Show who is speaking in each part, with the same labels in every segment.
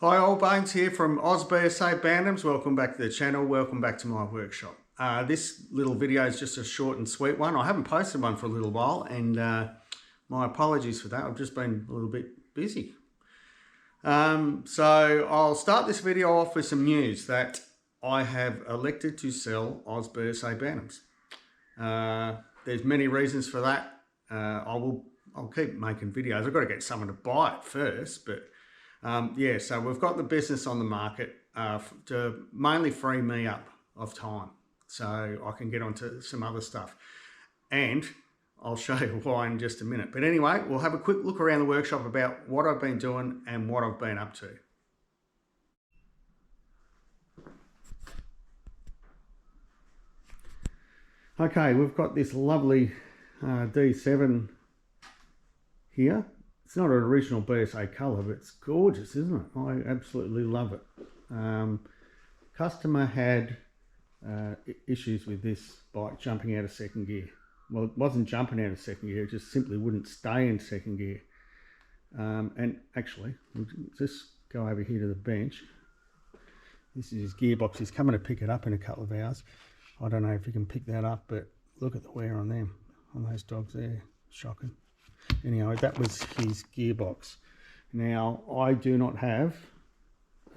Speaker 1: Hi, Old Bones here from D7 BSA Bantams. Welcome back to the channel. Welcome back to my workshop. This little video is just a short and sweet one. I haven't posted one for a little while, and my apologies for that. I've just been a little bit busy. So I'll start this video off with some news that I have elected to sell D7 BSA Bantams. There's many reasons for that. I'll keep making videos. I've got to get someone to buy it first, but yeah, so we've got the business on the market to mainly free me up of time so I can get onto some other stuff. And I'll show you why in just a minute. But anyway, we'll have a quick look around the workshop about what I've been doing and what I've been up to. Okay, we've got this lovely D7 here. It's not an original BSA colour, but it's gorgeous, isn't it? I absolutely love it. Customer had issues with this bike jumping out of second gear. Well, it wasn't jumping out of second gear, it just simply wouldn't stay in second gear. And actually, we'll just go over here to the bench. This is his gearbox. He's coming to pick it up in a couple of hours. I don't know if you can pick that up, but look at the wear on them, on those dogs there. Shocking. Anyway, that was his gearbox. Now, I do not have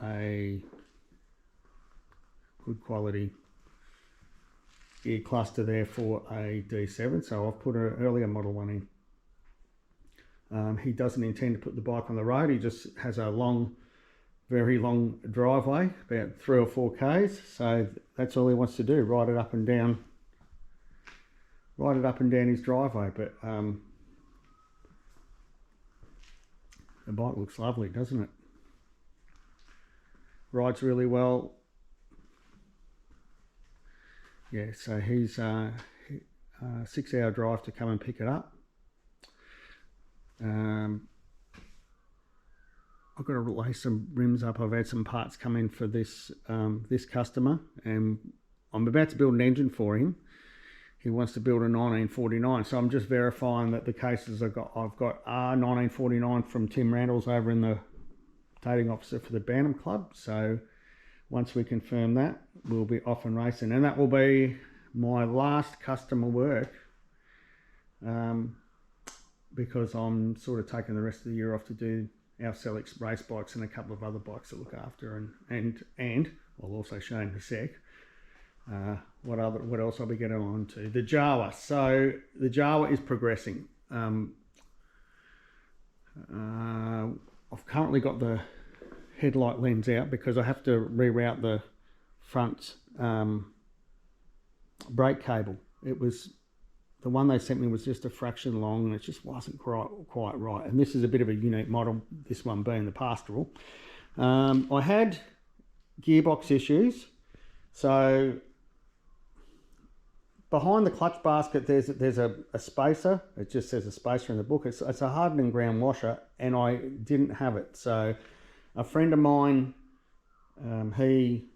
Speaker 1: a good quality gear cluster there for a D7, so I've put an earlier model one in. He doesn't intend to put the bike on the road. He just has a long, very long driveway, about 3 or 4 Ks, so that's all he wants to do, ride it up and down his driveway. But the bike looks lovely, doesn't it? Rides really well. Yeah, so he's a 6-hour drive to come and pick it up. I've got to lay some rims up. I've had some parts come in for this this customer, and I'm about to build an engine for him. He wants to build a 1949, so I'm just verifying that the cases I've got are 1949 from Tim Randall's over in the dating officer for the Bantam Club. So once we confirm that, we'll be off and racing, and that will be my last customer work, because I'm sort of taking the rest of the year off to do our Selix race bikes and a couple of other bikes to look after, and I'll also show in a sec. What else I'll be getting on to? The Jawa. So the Jawa is progressing. I've currently got the headlight lens out because I have to reroute the front brake cable. It was, the one they sent me was just a fraction long, and it just wasn't quite right. And this is a bit of a unique model, this one being the Pastoral. I had gearbox issues. So behind the clutch basket, there's a spacer. It just says a spacer in the book. It's a hardening ground washer, and I didn't have it. So a friend of mine, he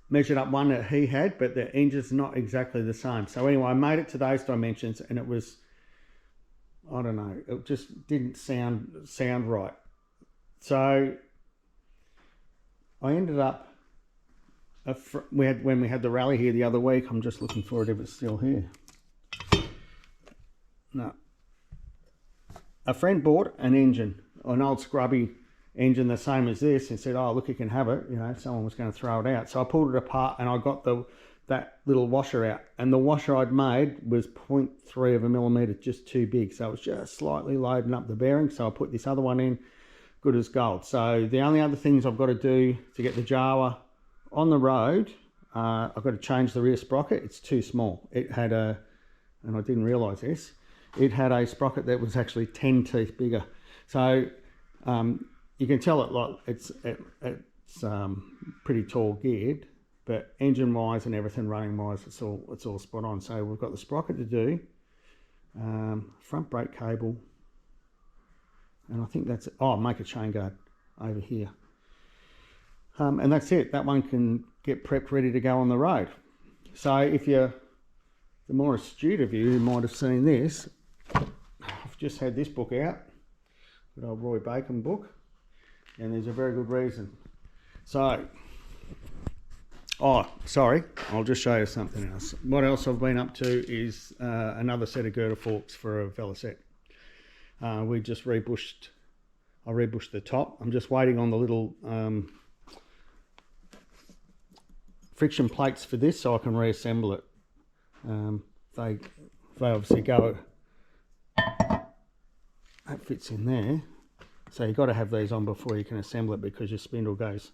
Speaker 1: measured up one that he had, but the engine's not exactly the same. So anyway, I made it to those dimensions, and it was, I don't know, it just didn't sound right. So I ended up, when we had the rally here the other week, I'm just looking for it if it's still here. No. A friend bought an engine, an old scrubby engine the same as this, and said, oh look, you can have it, you know, someone was going to throw it out. So I pulled it apart and I got that little washer out, and the washer I'd made was 0.3 of a millimetre, just too big, so it was just slightly loading up the bearing. So I put this other one in, good as gold. So the only other things I've got to do to get the Jawa on the road, I've got to change the rear sprocket. It's too small. It had and I didn't realise this, it had a sprocket that was actually 10 teeth bigger. So you can tell it's pretty tall geared, but engine wise and everything running wise, it's all spot on. So we've got the sprocket to do, front brake cable, and I think that's it. Oh, make a chain guard over here. And that's it. That one can get prepped, ready to go on the road. So if you're the more astute of you might have seen this, I've just had this book out, good old Roy Bacon book. and there's a very good reason. So, oh, sorry, I'll just show you something else. What else I've been up to is another set of girder forks for a Velocette. We just rebushed, I rebushed the top. I'm just waiting on the little friction plates for this so I can reassemble it. They obviously go, that fits in there. So you've got to have these on before you can assemble it because your spindle goes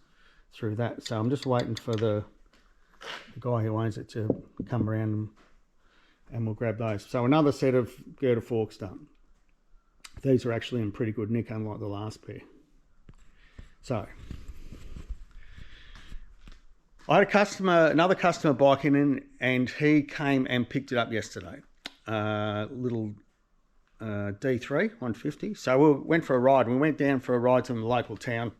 Speaker 1: through that. So I'm just waiting for the guy who owns it to come around and we'll grab those. So another set of girder forks done. These are actually in pretty good nick, unlike the last pair. So I had a customer, another customer biking in, and he came and picked it up yesterday. Little D3 150. So we went for a ride. We went down for a ride to the local town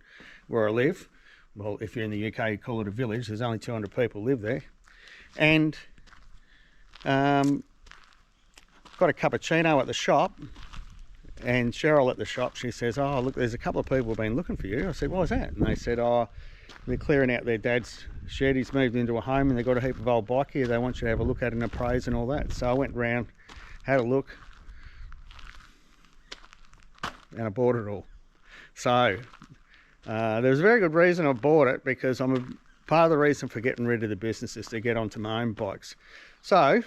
Speaker 1: where I live. Well, if you're in the UK, you call it a village. There's only 200 people live there. And got a cappuccino at the shop. And Cheryl at the shop, she says, oh, look, there's a couple of people who've been looking for you. I said, why is that? And they said, oh, they're clearing out their dad's shed. He's moved into a home and they've got a heap of old bike here. They want you to have a look at and appraise and all that. So I went round, had a look, and I bought it all. So there's a very good reason I bought it, because part of the reason for getting rid of the business is to get onto my own bikes. So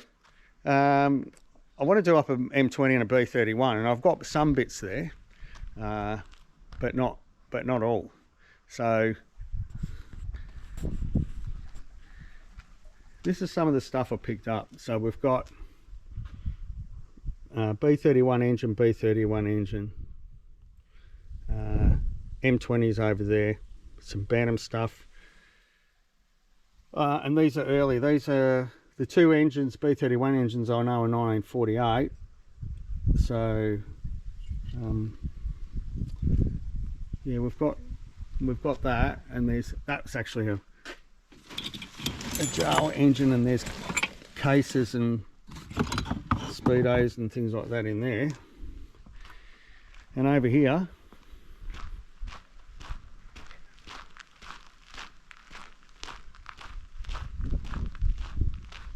Speaker 1: I want to do up an M20 and a B31, and I've got some bits there, but not all. So this is some of the stuff I picked up. So we've got B31 engine, B31 engine, M20s over there, some Bantam stuff, and these are early. These are the two engines, B31 engines, I know, are 1948. So yeah, we've got that, and that's actually a Jawa engine, and there's cases and speedos and things like that in there. And over here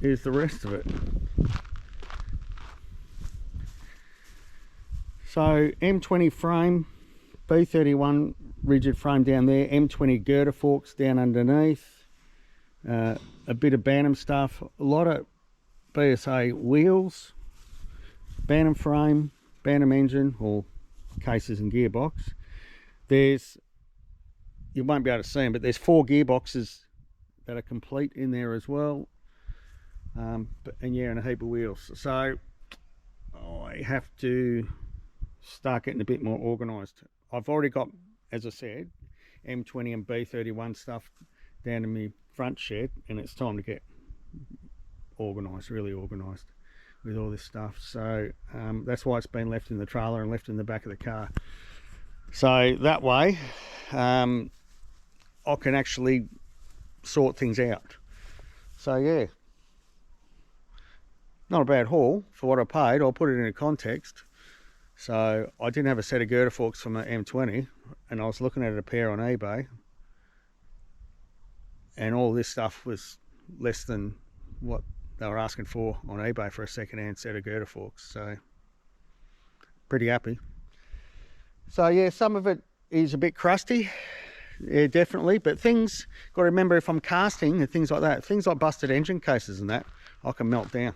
Speaker 1: is the rest of it. So M20 frame, B31 rigid frame down there, M20 girder forks down underneath, a bit of Bantam stuff, a lot of BSA wheels, Bantam frame, Bantam engine or cases and gearbox. There's, you won't be able to see them, but there's 4 gearboxes that are complete in there as well. And yeah, and a heap of wheels. So I have to start getting a bit more organised. I've already got, as I said, M20 and B31 stuff down in my front shed, and it's time to get organised, really organised with all this stuff. So that's why it's been left in the trailer and left in the back of the car. So that way I can actually sort things out. So yeah, not a bad haul for what I paid. I'll put it into context. So I didn't have a set of girder forks from an M20, and I was looking at a pair on eBay, and all this stuff was less than what they were asking for on eBay for a second-hand set of girder forks. So pretty happy. So yeah, some of it is a bit crusty, yeah, definitely, but things, got to remember, if I'm casting and things like that, things like busted engine cases and that, I can melt down.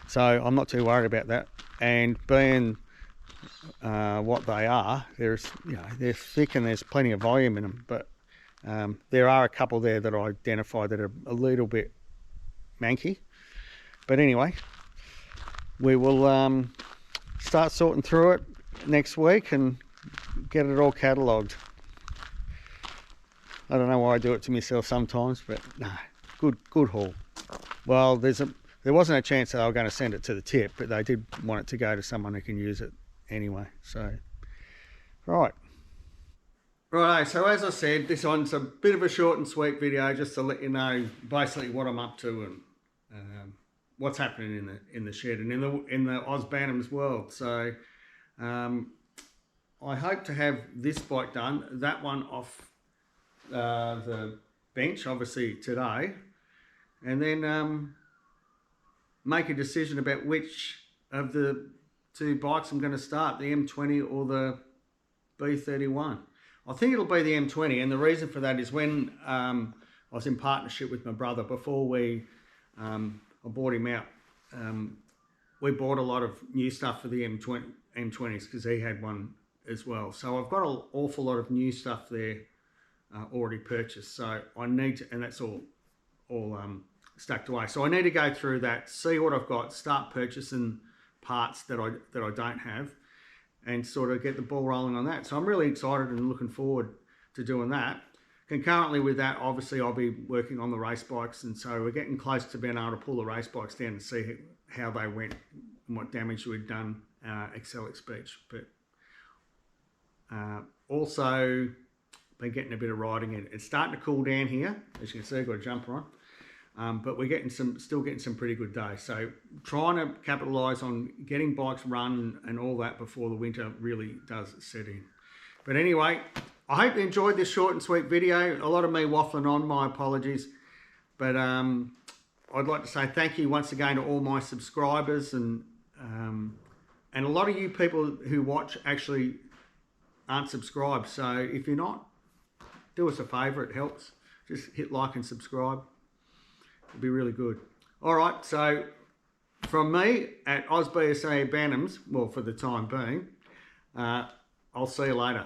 Speaker 1: So I'm not too worried about that. And being what they are, there's, you know, they're thick and there's plenty of volume in them, but there are a couple there that I identified that are a little bit manky. But anyway, we will start sorting through it next week and get it all catalogued. I don't know why I do it to myself sometimes, but no, good haul. Well, there wasn't a chance that I was going to send it to the tip, but they did want it to go to someone who can use it anyway. So, right. Right, so as I said, this one's a bit of a short and sweet video just to let you know basically what I'm up to and what's happening in the shed and in the Oz Bantams world. So I hope to have this bike done, that one off the bench, obviously today, and then make a decision about which of the two bikes I'm going to start, the M20 or the B31. I think it'll be the M20, and the reason for that is when I was in partnership with my brother before I bought him out. We bought a lot of new stuff for the M20s because he had one as well. So I've got an awful lot of new stuff there already purchased. So I need to, and that's all stacked away. So I need to go through that, see what I've got, start purchasing parts that I don't have, and sort of get the ball rolling on that. So I'm really excited and looking forward to doing that. Concurrently with that, obviously I'll be working on the race bikes, and so we're getting close to being able to pull the race bikes down and see how they went and what damage we'd done Excellix Beach. But also been getting a bit of riding in. It's starting to cool down here, as you can see. I've got a jumper on, but we're still getting some pretty good days. So trying to capitalise on getting bikes run and all that before the winter really does set in. But anyway, I hope you enjoyed this short and sweet video. A lot of me waffling on, my apologies. But I'd like to say thank you once again to all my subscribers, and a lot of you people who watch actually aren't subscribed. So if you're not, do us a favour, it helps. Just hit like and subscribe. It'd be really good. All right, so from me at BSA Bantams, well, for the time being, I'll see you later.